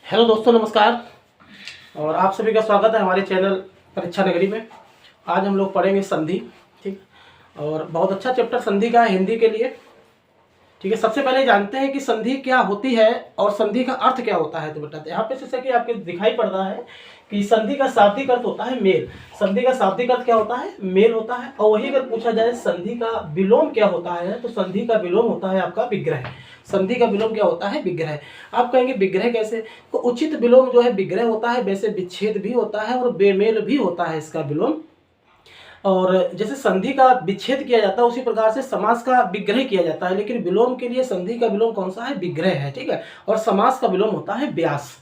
Hello दोस्तों, नमस्कार। और आप सभी का स्वागत है हमारे चैनल परीक्षा नगरी में। आज हम लोग पढ़ेंगे संधि। ठीक, और बहुत अच्छा चैप्टर संधि का है हिंदी के लिए। ठीक है, सबसे पहले जानते हैं कि संधि क्या होती है और संधि का अर्थ क्या होता है। तो बेटा यहाँ पे जैसे कि आपके दिखाई पड़ रहा है कि संधि का शाब्दिक अर्थ होता है मेल। संधि का शाब्दिक अर्थ क्या होता है? मेल होता है। और वही अगर पूछा जाए संधि का विलोम क्या होता है, तो संधि का विलोम होता है आपका विग्रह। संधि का विलोम क्या होता है? विग्रह। आप कहेंगे विग्रह कैसे? तो उचित विलोम जो है विग्रह होता है, वैसे विच्छेद भी होता है और बेमेल भी होता है इसका विलोम। और जैसे संधि का विच्छेद किया जाता है उसी प्रकार से समास का विग्रह किया जाता है, लेकिन विलोम के लिए संधि का विलोम कौन सा है? विग्रह है। ठीक है, और समास का विलोम होता है व्यास।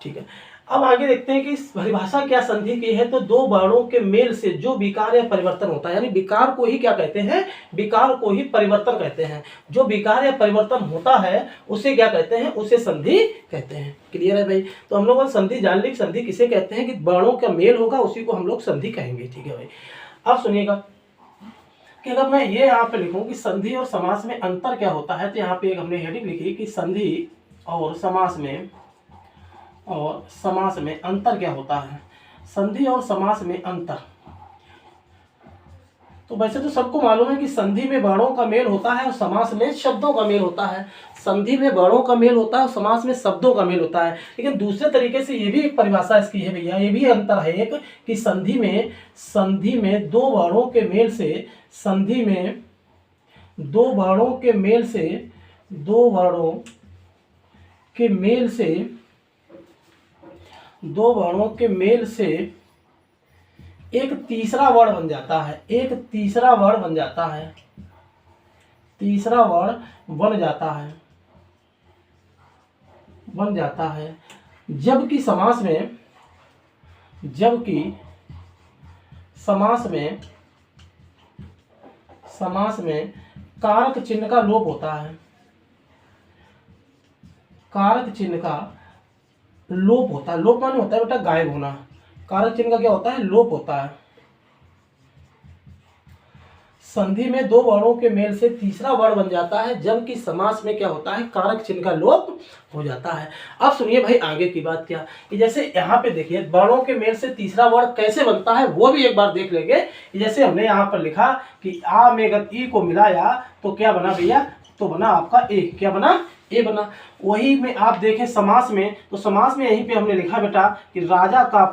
ठीक है, अब आगे देखते हैं कि परिभाषा क्या संधि की है। तो दो वर्णों के मेल से जो विकार या परिवर्तन होता है, यानी विकार को ही क्या कहते हैं? विकार को ही परिवर्तन कहते हैं। जो विकार या परिवर्तन होता है उसे क्या कहते हैं? उसे संधि कहते हैं। क्लियर है भाई? तो हम लोग संधि जान ली, संधि किसे कहते हैं कि वर्णों का मेल होगा उसी को हम लोग संधि कहेंगे। ठीक है भाई, अब सुनिएगा कि अगर मैं ये यहाँ पे लिखूं कि संधि और समास में अंतर क्या होता है, तो यहाँ पे एक हमने हेडिंग लिखी कि संधि और समास में अंतर क्या होता है। संधि और समास में अंतर। तो वैसे तो सबको मालूम है कि संधि में वर्णों का मेल होता है और समास में शब्दों का मेल होता है। संधि में वर्णों का मेल होता है और समास में शब्दों का मेल होता है। लेकिन दूसरे तरीके से ये भी एक परिभाषा इसकी है भैया, ये भी अंतर है एक कि संधि में दो वर्णों के मेल से संधि में दो वर्णों के मेल से दो वर्णों के मेल से दो वर्णों के मेल से एक तीसरा वर्ण बन जाता है। एक तीसरा वर्ण बन जाता है। तीसरा वर्ण बन जाता है जबकि समास में कारक चिन्ह का लोप होता है। कारक चिन्ह का लोप होता है। लोप माने होता है बेटा गायब होना। कारक चिन्ह का क्या होता है? लोप होता है। संधि में दो वर्णों के मेल से तीसरा वर्ण बन जाता है, जबकि समास में क्या होता है? कारक चिन्ह का लोप हो जाता है। अब सुनिए भाई आगे की बात क्या कि जैसे यहाँ पे देखिए वर्णों के मेल से तीसरा वर्ण कैसे बनता है वो भी एक बार देख लेंगे। जैसे हमने यहाँ पर लिखा कि आ में अगर ई को मिलाया तो क्या बना भैया? तो बना आपका ए। क्या बना? ए बना। वही में आप देखें समास में, तो समास में यहीं पे हमने लिखा बेटा कि राजा का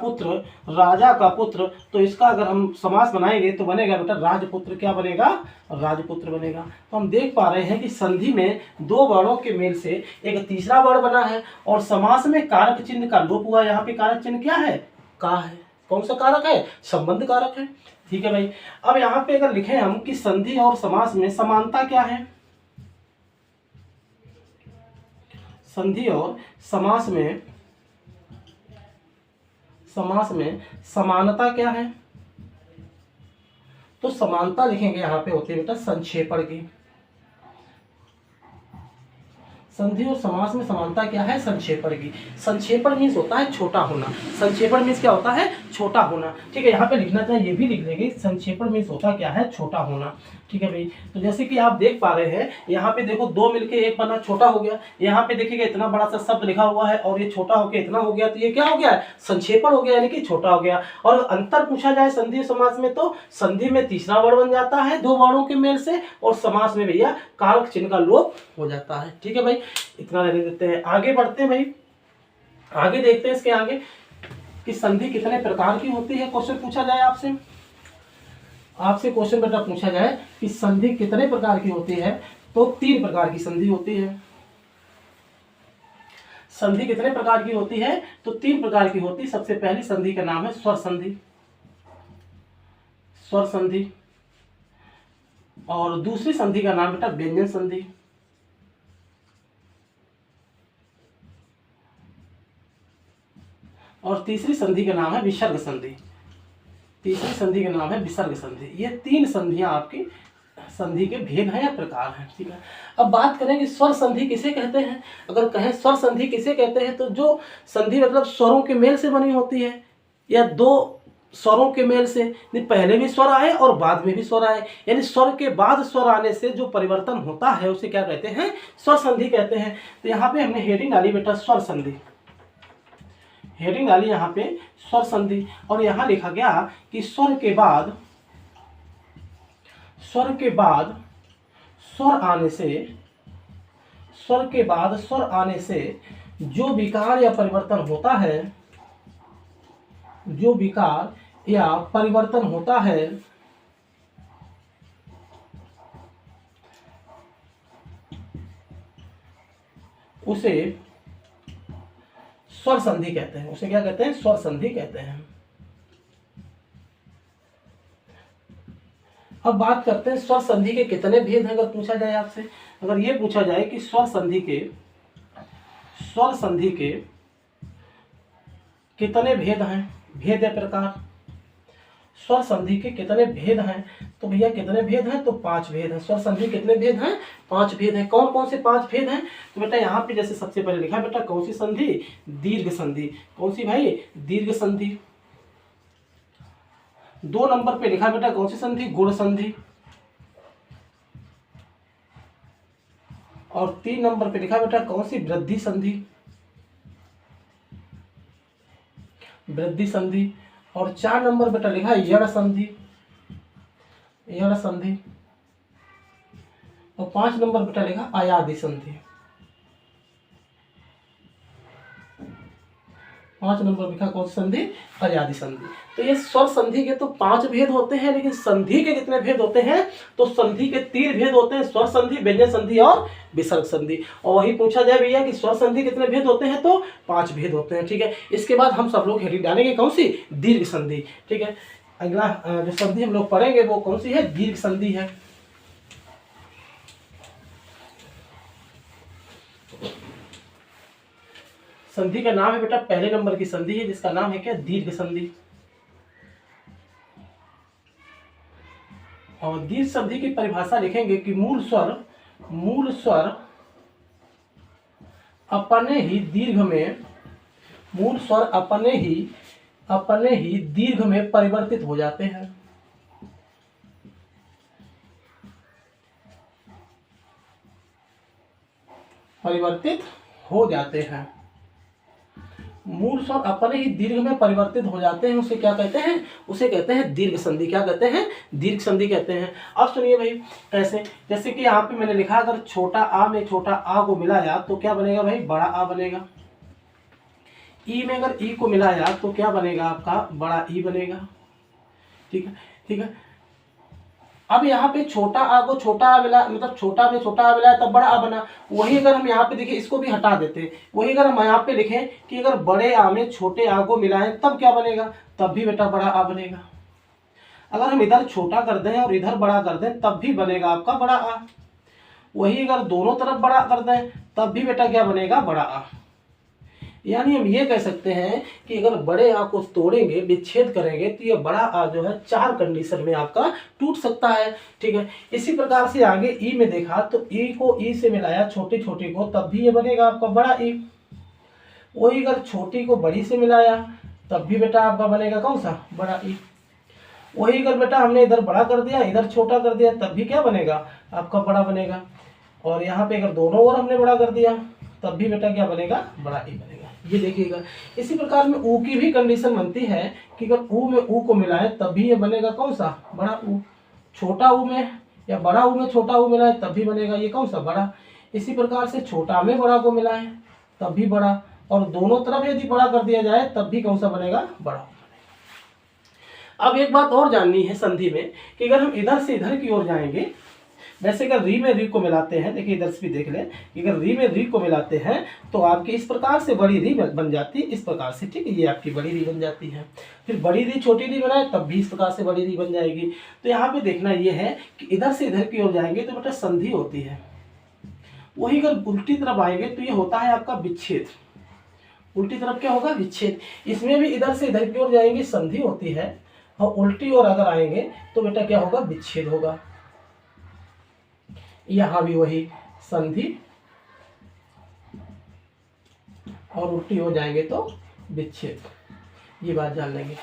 पुत्र, तो इसका अगर हम समास बनाएंगे तो बनेगा बेटा राजपुत्र। क्या बनेगा? राजपुत्र बनेगा। तो हम देख पा रहे हैं कि संधि में दो वर्णों के मेल से एक तीसरा वर्ण बना है और समास में कारक चिन्ह का लोप हुआ। यहाँ पे कारक चिन्ह क्या है? का है। कौन सा कारक है? संबंध कारक है। ठीक है भाई, अब यहाँ पे अगर लिखें हम कि संधि और समास में समानता क्या है। संधि और समास में समानता क्या है? तो समानता लिखेंगे यहाँ पे होती है बेटा संक्षेपण की। संधि और समास में समानता क्या है? संक्षेपण की। संक्षेपण मीन्स होता है छोटा होना। संक्षेपण मीन्स क्या होता है? छोटा होना। ठीक है, यहाँ पे लिखना चाहिए, ये भी लिख देंगे। संक्षेपण मीन्स होता क्या है? छोटा होना। ठीक है भाई, तो जैसे कि आप देख पा रहे हैं यहाँ पे देखो दो मिलके एक बना, छोटा हो गया। यहाँ पे देखिएगा इतना बड़ा सा शब्द लिखा हुआ है और ये छोटा होकर इतना हो गया, तो ये क्या हो गया? संक्षेपण हो गया, यानी कि छोटा हो गया। और अंतर पूछा जाए संधि और समास में, तो संधि में तीसरा वर्ण बन जाता है दो वर्णों के मेल से, और समास में भैया कारक चिन्ह का लोप हो जाता है। ठीक है भाई, इतना रहने देते हैं, आगे बढ़ते हैं भाई। आगे देखते हैं इसके आगे कि संधि कितने प्रकार की होती है। क्वेश्चन पूछा जाए आपसे क्वेश्चन बेटा पूछा जाए कि संधि कितने प्रकार की होती है, तो तीन प्रकार की संधि होती है। संधि कितने प्रकार की होती है? तो तीन प्रकार की होती है। सबसे पहली संधि का नाम है स्वर संधि। स्वर संधि। और दूसरी संधि का नाम बेटा व्यंजन संधि। और तीसरी संधि का नाम है विसर्ग संधि। तीसरी संधि का नाम है विसर्ग संधि। ये तीन संधियां आपकी संधि के भेद हैं या प्रकार हैं। ठीक है, अब बात करें कि स्वर संधि किसे कहते हैं। अगर कहें स्वर संधि किसे कहते हैं, तो जो संधि मतलब स्वरों के मेल से बनी होती है, या दो स्वरों के मेल से, पहले भी स्वर आए और बाद में भी स्वर आए, यानी स्वर के बाद स्वर आने से जो परिवर्तन होता है उसे क्या कहते हैं? स्वर संधि कहते हैं। तो यहाँ पे हमने हेडिंग डाली बेटा स्वर संधि। हेडिंग डाली यहाँ पे स्वर संधि, और यहाँ लिखा गया कि स्वर के बाद स्वर आने से जो विकार या परिवर्तन होता है उसे स्वर संधि कहते हैं। उसे क्या कहते हैं? स्वर संधि कहते हैं। अब बात करते हैं स्वर संधि के कितने भेद हैं। अगर पूछा जाए आपसे, अगर ये पूछा जाए कि स्वर संधि के कितने भेद हैं, भेद या प्रकार, स्वर संधि के कितने भेद हैं, तो भैया कितने भेद हैं? तो 5 भेद हैं। स्वर संधि कितने भेद हैं? 5 भेद हैं। कौन कौन से 5 भेद हैं? तो बेटा यहाँ पे जैसे सबसे पहले लिखा बेटा, कौन सी संधि? दीर्घ संधि। कौन सी भाई? दीर्घ संधि। 2 नंबर पे लिखा बेटा कौन सी संधि? गुण संधि। और 3 नंबर पे लिखा बेटा कौन सी? वृद्धि संधि। वृद्धि संधि। और 4 नंबर बेटा लिखा है यण संधि। यण संधि। और 5 नंबर बेटा लिखा आयादी संधि। 5 नंबर लिखा कौन सी संधि? आयादी संधि। तो ये स्वर संधि के तो 5 भेद होते हैं, लेकिन संधि के कितने भेद होते हैं? तो संधि के 3 भेद होते हैं, स्वर संधि, व्यंजन संधि और विसर्ग संधि। और वही पूछा जाए भैया कि स्वर संधि कितने भेद होते हैं, तो 5 भेद होते हैं। ठीक है, इसके बाद हम सब लोग हेडिंग डालेंगे कौन सी? दीर्घ संधि। ठीक है, अगला जो संधि हम लोग पढ़ेंगे वो कौन सी है? दीर्घ संधि है। संधि का नाम है बेटा, पहले नंबर की संधि है जिसका नाम है क्या? दीर्घ संधि। और दीर्घ संधि की परिभाषा लिखेंगे कि मूल स्वर अपने ही दीर्घ में, मूल स्वर अपने ही दीर्घ में परिवर्तित हो जाते हैं। मूल स्वर अपने ही दीर्घ में परिवर्तित हो जाते हैं, उसे क्या कहते हैं? उसे कहते हैं दीर्घ संधि। क्या कहते हैं? दीर्घ संधि कहते हैं। अब सुनिए भाई, कैसे? जैसे कि यहाँ पे मैंने लिखा, अगर छोटा आ में छोटा आ को मिलाया तो क्या बनेगा भाई? बड़ा आ बनेगा। ई में अगर ई को मिलाया तो क्या बनेगा? आपका बड़ा ई बनेगा। ठीक है, ठीक है। अब यहाँ पे छोटा आ को छोटा आ मिला, मतलब छोटा में छोटा आ मिलाया तब बड़ा आ बना। वही अगर हम यहाँ पे देखिए, इसको भी हटा देते, वही अगर हम यहाँ पे लिखें कि अगर बड़े आ में छोटे आ को मिलाएं तब क्या बनेगा? तब भी बेटा बड़ा आ बनेगा। अगर हम इधर छोटा कर दें और इधर बड़ा कर दें तब भी बनेगा आपका बड़ा आ। वही अगर दोनों तरफ बड़ा कर दें तब भी बेटा क्या बनेगा? बड़ा आ। यानी हम ये कह सकते हैं कि अगर बड़े आ को तोड़ेंगे, विच्छेद करेंगे, तो ये बड़ा आ जो है 4 कंडीशन में आपका टूट सकता है। ठीक है, इसी प्रकार से आगे ई में देखा तो ई को ई से मिलाया छोटे छोटे को, तब भी ये बनेगा आपका बड़ा ई। वही अगर छोटी को बड़ी से मिलाया तब भी बेटा आपका बनेगा कौन सा? बड़ा ई। वही अगर बेटा हमने इधर बड़ा कर दिया, इधर छोटा कर दिया, तब भी क्या बनेगा? आपका बड़ा बनेगा। और यहाँ पे अगर दोनों ओर हमने बड़ा कर दिया तब भी बेटा क्या बनेगा? बड़ा ई बनेगा। ये देखिएगा, इसी प्रकार में ऊ की भी कंडीशन बनती है कि अगर ऊ में ऊ को मिलाएं तब भी ये बनेगा कौन सा? बड़ा ऊ। छोटा ऊ में या बड़ा ऊ में छोटा ऊ मिलाएं तब भी बनेगा ये कौन सा? बड़ा। इसी प्रकार से छोटा में बड़ा को मिलाएं तब भी बड़ा, और दोनों तरफ यदि बड़ा कर दिया जाए तब भी कौन सा बनेगा? बड़ा। अब एक बात और जाननी है संधि में कि अगर हम इधर से इधर की ओर जाएंगे, वैसे अगर री में री को मिलाते हैं, देखिए इधर से भी देख लें कि अगर री में री को मिलाते हैं तो आपकी इस प्रकार से बड़ी री बन जाती है, इस प्रकार से। ठीक है, ये आपकी बड़ी री बन जाती है। फिर बड़ी री छोटी री बनाए तब भी इस प्रकार से बड़ी री बन जाएगी। तो यहाँ पे देखना ये है कि इधर से इधर की ओर जाएंगे तो बेटा संधि होती है। वही अगर उल्टी तरफ आएंगे तो ये होता है आपका विच्छेद। उल्टी तरफ क्या होगा? विच्छेद। इसमें भी इधर से इधर की ओर जाएंगे संधि होती है, और उल्टी ओर अगर आएंगे तो बेटा क्या होगा? विच्छेद होगा। यहाँ भी वही संधि, और उल्टी हो जाएंगे तो विच्छेद। ये बात जान लेंगे।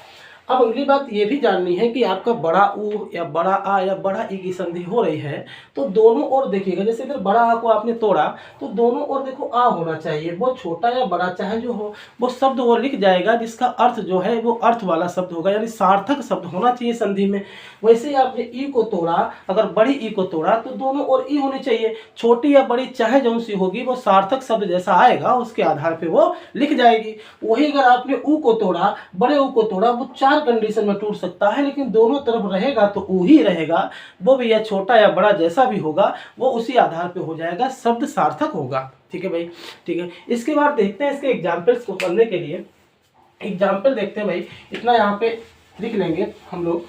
अब अगली बात ये भी जाननी है कि आपका बड़ा ऊ या बड़ा आ या बड़ा ई की संधि हो रही है तो दोनों ओर देखिएगा। जैसे इधर बड़ा आ को आपने तोड़ा तो दोनों ओर देखो आ होना चाहिए, वो छोटा या बड़ा चाहे जो हो वो शब्द वो लिख जाएगा जिसका अर्थ जो है वो अर्थ वाला शब्द होगा, यानी सार्थक शब्द होना चाहिए संधि में। वैसे ही आपने ई को तोड़ा, अगर बड़ी ई को तोड़ा तो दोनों ओर ई होनी चाहिए, छोटी या बड़ी चाहे जौन सी होगी वो सार्थक शब्द जैसा आएगा उसके आधार पे वो लिख जाएगी। वही अगर आपने ऊ को तोड़ा, बड़े ऊ को तोड़ा, वो 4 कंडीशन में टूट सकता है लेकिन दोनों तरफ रहेगा तो ऊ ही रहेगा, वो भी या छोटा या बड़ा जैसा भी होगा वो उसी आधार पे हो जाएगा, शब्द सार्थक होगा। ठीक है भाई, ठीक है। इसके बाद देखते हैं इसके एग्जाम्पल्स को करने के लिए। एग्जाम्पल देखते हैं भाई, इतना यहाँ पे लिख लेंगे हम लोग।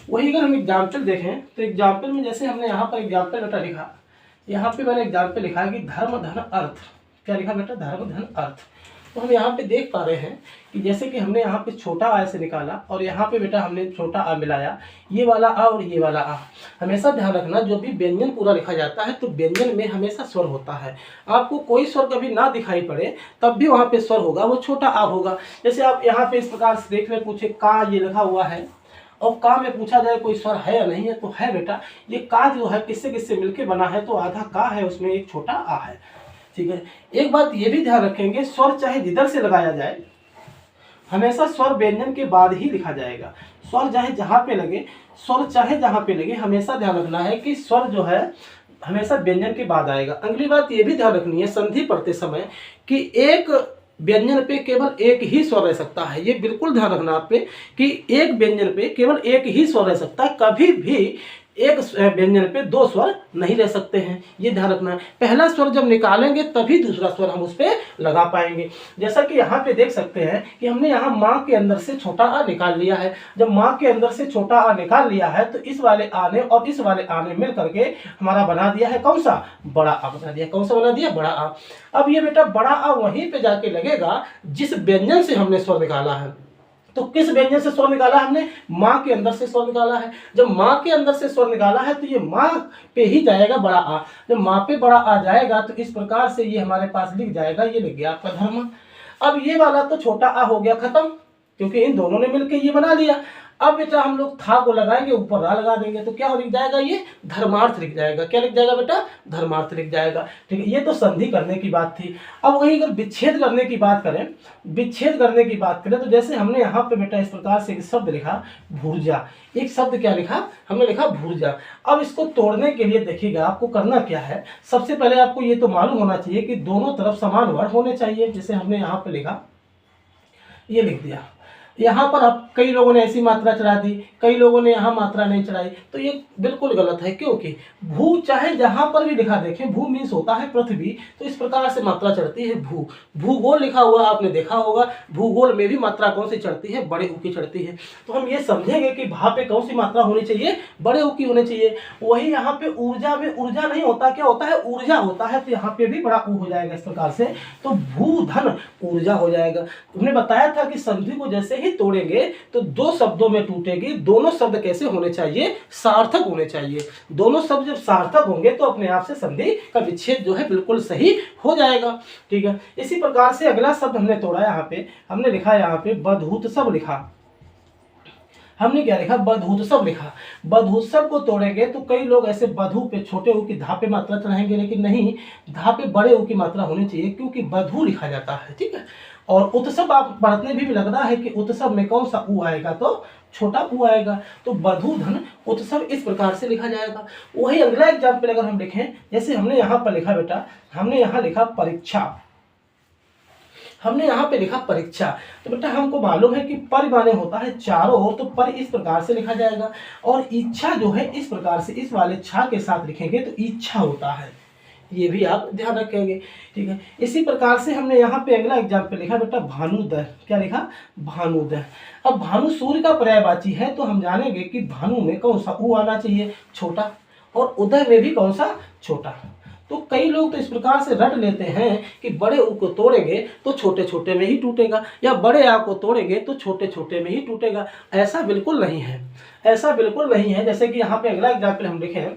वही अगर हम एग्जाम्पल देखें तो एग्जाम्पल में जैसे हमने यहाँ पर एग्जाम्पल बेटा लिखा, यहाँ पे मैंने एग्जाम्पल लिखा है कि धर्म धन अर्थ। क्या लिखा बेटा? धर्म धन अर्थ। तो हम यहाँ पे देख पा रहे हैं कि जैसे कि हमने यहाँ पे छोटा आ से निकाला और यहाँ पे बेटा हमने छोटा आ मिलाया, ये वाला आ और ये वाला आ। हमेशा ध्यान रखना जो भी व्यंजन पूरा लिखा जाता है तो व्यंजन में हमेशा स्वर होता है। आपको कोई स्वर कभी ना दिखाई पड़े तब भी वहाँ पे स्वर होगा, वो छोटा आ होगा। जैसे आप यहाँ पे इस प्रकार से देख रहे, पूछे का ये लिखा हुआ है और का में पूछा जाए कोई स्वर है या नहीं है तो है बेटा। ये का जो है किससे किससे मिलके बना है तो आधा का है, उसमें एक छोटा आ है। ठीक है। एक बात ये भी ध्यान रखेंगे, स्वर चाहे जिधर से लगाया जाए हमेशा स्वर व्यंजन के बाद ही लिखा जाएगा। स्वर चाहे जहाँ पे लगे, स्वर चाहे जहाँ पे लगे, हमेशा ध्यान रखना है कि स्वर जो है हमेशा व्यंजन के बाद आएगा। अगली बात ये भी ध्यान रखनी है संधि पढ़ते समय कि एक व्यंजन पे केवल एक ही स्वर रह सकता है। ये बिल्कुल ध्यान रखना आप पे कि एक व्यंजन पे केवल एक ही स्वर रह सकता है, कभी भी एक व्यंजन पे 2 स्वर नहीं रह सकते हैं। ये ध्यान रखना है। पहला स्वर जब निकालेंगे तभी दूसरा स्वर हम उस पर लगा पाएंगे। जैसा कि यहाँ पे देख सकते हैं कि हमने यहाँ माँ के अंदर से छोटा आ निकाल लिया है। जब माँ के अंदर से छोटा आ निकाल लिया है तो इस वाले आ ने और इस वाले आ ने मिल करके हमारा बना दिया है कौन सा? बड़ा आ बना दिया। कौन सा बना दिया? बड़ा आ। अब ये बेटा बड़ा आ वहीं पे जाके लगेगा जिस व्यंजन से हमने स्वर निकाला है। तो किस व्यंजन से स्वर निकाला हमने? माँ के अंदर से स्वर निकाला है। जब माँ के अंदर से स्वर निकाला है तो ये माँ पे ही जाएगा बड़ा आ। जब माँ पे बड़ा आ जाएगा तो इस प्रकार से ये हमारे पास लिख जाएगा, ये लिख गया आपका धर्म। अब ये वाला तो छोटा आ हो गया खत्म, क्योंकि इन दोनों ने मिलकर ये बना लिया। अब बेटा हम लोग था को लगाएंगे, ऊपर रा लगा देंगे तो क्या लिख जाएगा? ये धर्मार्थ लिख जाएगा। क्या लिख जाएगा बेटा? धर्मार्थ लिख जाएगा। ठीक है, ये तो संधि करने की बात थी। अब वही अगर विच्छेद करने की बात करें, विच्छेद करने की बात करें तो जैसे हमने यहाँ पे बेटा इस प्रकार से एक शब्द लिखा भूर्जा। एक शब्द क्या लिखा? हमने लिखा भूर्जा। अब इसको तोड़ने के लिए देखिएगा आपको करना क्या है। सबसे पहले आपको ये तो मालूम होना चाहिए कि दोनों तरफ समान वर्ण होने चाहिए। जैसे हमने यहाँ पे लिखा, ये लिख दिया। यहाँ पर अब कई लोगों ने ऐसी मात्रा चढ़ा दी, कई लोगों ने यहाँ मात्रा नहीं चढ़ाई, तो ये बिल्कुल गलत है। क्योंकि भू चाहे जहाँ पर भी लिखा, देखें भू मीन्स होता है पृथ्वी, तो इस प्रकार से मात्रा चढ़ती है भू। भूगोल लिखा हुआ आपने देखा होगा, भूगोल में भी मात्रा कौन सी चढ़ती है? बड़े ऊ की चढ़ती है। तो हम ये समझेंगे कि भा पे कौन सी मात्रा होनी चाहिए? बड़े ऊ की होनी चाहिए। वही यहाँ पे ऊर्जा में ऊर्जा नहीं होता, क्या होता है? ऊर्जा होता है, तो यहाँ पे भी बड़ा ऊ हो जाएगा इस प्रकार से, तो भू धन ऊर्जा हो जाएगा। तुमने बताया था कि संधि को जैसे ही तोड़ेंगे तो 2 शब्दों में टूटेगी। दोनों शब्द कैसे होने चाहिए? सार्थक होने चाहिए। दोनों शब्द जब सार्थक होंगे तो अपने आप से संधि का विच्छेद जो है बिल्कुल सही हो जाएगा। ठीक है, इसी प्रकार से अगला शब्द हमने तोड़ा। यहाँ पे हमने लिखा, यहाँ पे बधूत्सव लिखा। हमने क्या लिखा? बधूत्सव लिखा। बधूत्सव को तोड़ेंगे तो कई लोग ऐसे बधू पे छोटे ऊ की धा पे मात्रा चढ़ाएंगे, लेकिन नहीं, धा पे बड़े ऊ की मात्रा होनी चाहिए क्योंकि बधू लिखा जाता है। ठीक है, और उत्सव आप पढ़ने भी लग रहा है कि उत्सव में कौन सा ऊ आएगा? तो छोटा ऊ आएगा। तो बधू धन उत्सव इस प्रकार से लिखा जाएगा। वही अगला एग्जाम्पल अगर हम लिखें, जैसे हमने यहाँ पर लिखा बेटा, हमने यहाँ लिखा परीक्षा। हमने यहाँ पे लिखा परीक्षा, तो बेटा हमको मालूम है कि पर माने होता है चारों ओर, तो पर इस प्रकार से लिखा जाएगा। और इच्छा जो है इस प्रकार से इस वाले छा के साथ लिखेंगे तो इच्छा होता है। ये भी आप ध्यान रखेंगे। ठीक है, इसी प्रकार से हमने यहाँ पे अगला एग्जाम्पल लिखा बेटा भानुदय। क्या लिखा? भानुदय। अब भानु सूर्य का पर्यायवाची है, तो हम जानेंगे कि भानु में कौन सा ऊ आना चाहिए? छोटा, और उदय में भी कौन सा? छोटा। तो कई लोग तो इस प्रकार से रट लेते हैं कि बड़े ऊ को तोड़ेंगे तो छोटे छोटे में ही टूटेगा, या बड़े आ को तोड़ेंगे तो छोटे छोटे में ही टूटेगा। ऐसा बिल्कुल नहीं है, ऐसा बिल्कुल नहीं है। जैसे कि यहाँ पे अगला एग्जाम्पल हम लिखें,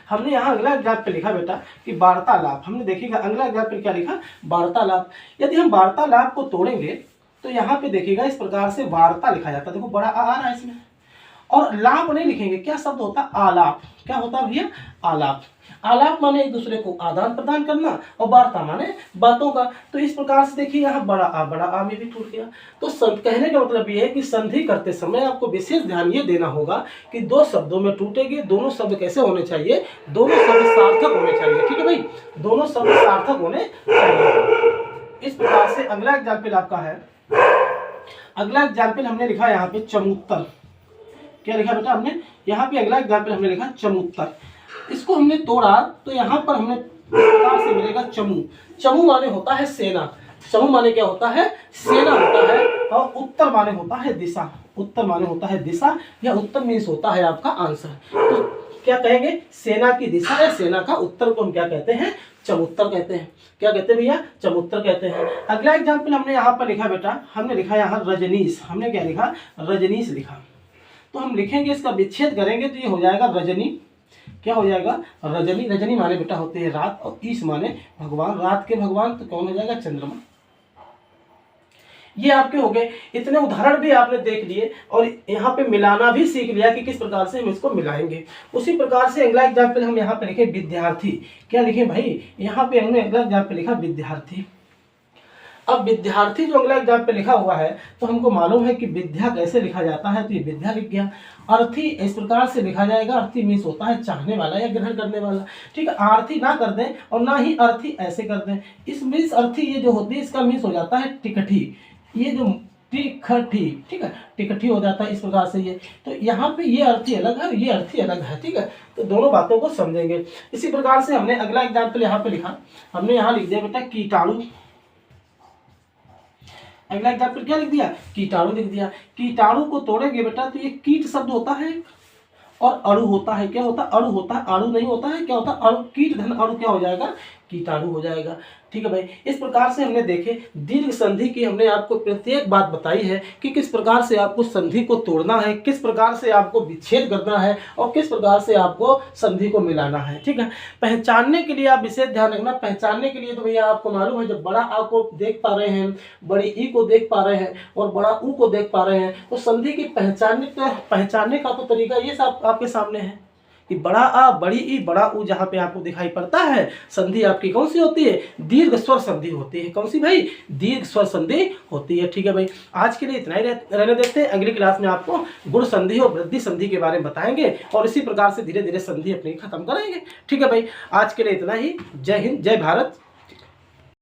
हमने यहाँ अगला एग्जाम्पल लिखा बेटा कि वार्तालाप। हमने देखिएगा अगला एग्जाम्पल क्या लिखा, वार्तालाप। यदि हम वार्तालाप को तोड़ेंगे तो यहाँ पे देखिएगा इस प्रकार से वार्ता लिखा जाता है, देखो बड़ा आ रहा है इसमें, और लाप नहीं लिखेंगे, क्या शब्द होता है, आलाप। क्या होता है भैया, आलाप। आलाप माने एक दूसरे को आदान प्रदान करना, और वार्ता माने बातों का। तो इस प्रकार से देखिए यहाँ बड़ा आ में भी टूट गया। तो कहने का मतलब ये है कि संधि करते समय आपको विशेष ध्यान ये देना होगा कि दो शब्दों में टूटेंगे, दोनों शब्द कैसे होने चाहिए, दोनों शब्द सार्थक होने चाहिए। ठीक है भाई, दोनों शब्द सार्थक होने चाहिए। इस प्रकार से अगला एग्जाम्पल आपका है, अगला एग्जाम्पल हमने लिखा यहाँ पे चमूत्तर। क्या लिखा बेटा हमने यहाँ पे, अगला एग्जाम्पल हमने लिखा चमूत्तर। इसको हमने तोड़ा तो यहाँ पर हमने इस प्रकार से मिलेगा चमू। चमू माने होता है सेना। चमू माने क्या होता है, सेना होता है। और उत्तर माने होता है दिशा। उत्तर माने होता है दिशा, या उत्तर मीन्स होता है आपका आंसर। तो क्या कहेंगे, सेना की दिशा या सेना का उत्तर को हम क्या कहते हैं, चमूत्तर कहते हैं। क्या कहते हैं भैया, चमूत्तर कहते हैं। अगला एग्जाम्पल हमने यहाँ पर लिखा बेटा, हमने लिखा यहाँ रजनीश। हमने क्या लिखा, रजनीश लिखा। तो हम लिखेंगे, इसका विच्छेद करेंगे तो ये हो जाएगा रजनी। क्या हो जाएगा, रजनी। रजनी माने बेटा होते हैं रात, और ईश माने भगवान, रात के भगवान, तो कौन हो जाएगा, चंद्रमा। ये आपके हो गए। इतने उदाहरण भी आपने देख लिए और यहाँ पे मिलाना भी सीख लिया कि किस प्रकार से हम इसको मिलाएंगे। उसी प्रकार से अगला एग्जाम्पल हम यहाँ पे लिखे विद्यार्थी। क्या लिखे भाई, यहाँ पे हमने अगला एग्जाम्पल लिखा विद्यार्थी। अब विद्यार्थी जो अगला एग्जाम्पल लिखा हुआ है, तो हमको मालूम है कि विद्या कैसे लिखा जाता है, तो ये विद्या लिख गया। अर्थी इस प्रकार से लिखा जाएगा, अर्थी मीन्स होता है चाहने वाला या ग्रहण करने वाला। ठीक है, आर्थी ना कर दें और ना ही अर्थी ऐसे कर दें। इस मीन्स अर्थी ये जो होती है, इसका मीन्स हो जाता है टिकठी। ये जो टिकठी, ठीक है, टिकठी हो जाता है इस प्रकार से ये। तो यहाँ पे ये अर्थी अलग है, ये अर्थी अलग है। ठीक है, तो दोनों बातों को समझेंगे। इसी प्रकार से हमने अगला एग्जाम्पल यहाँ पे लिखा, हमने यहाँ लिख दिया बेटा कीटाणु। अगला एग्जाम्पल क्या लिख दिया, कीटाणु लिख दिया। कीटाणु को तोड़ेंगे बेटा तो ये कीट शब्द होता है और अणु होता है। क्या होता है, अणु होता है, अणु नहीं होता है। क्या होता है, अणु। कीट धन अणु क्या हो जाएगा, कीटाणु हो जाएगा। ठीक है भाई, इस प्रकार से हमने देखे दीर्घ संधि की, हमने आपको प्रत्येक बात बताई है कि किस प्रकार से आपको संधि को तोड़ना है, किस प्रकार से आपको विच्छेद करना है और किस प्रकार से आपको संधि को मिलाना है। ठीक है, पहचानने के लिए आप विशेष ध्यान रखना। पहचानने के लिए तो भैया आपको मालूम है, जब बड़ा आ को देख पा रहे हैं, बड़ी ई को देख पा रहे हैं और बड़ा ऊ को देख पा रहे हैं, तो संधि की पहचानने का तो तरीका ये सब आपके सामने है कि बड़ा आ, बड़ी ई, बड़ा ऊ जहाँ पे आपको दिखाई पड़ता है, संधि आपकी कौन सी होती है, दीर्घ स्वर संधि होती है। कौन सी भाई, दीर्घ स्वर संधि होती है। ठीक है भाई, आज के लिए इतना ही रहने देते हैं। अगली क्लास में आपको गुण संधि और वृद्धि संधि के बारे में बताएंगे और इसी प्रकार से धीरे धीरे संधि अपनी खत्म करेंगे। ठीक है भाई, आज के लिए इतना ही। जय हिंद, जय भारत।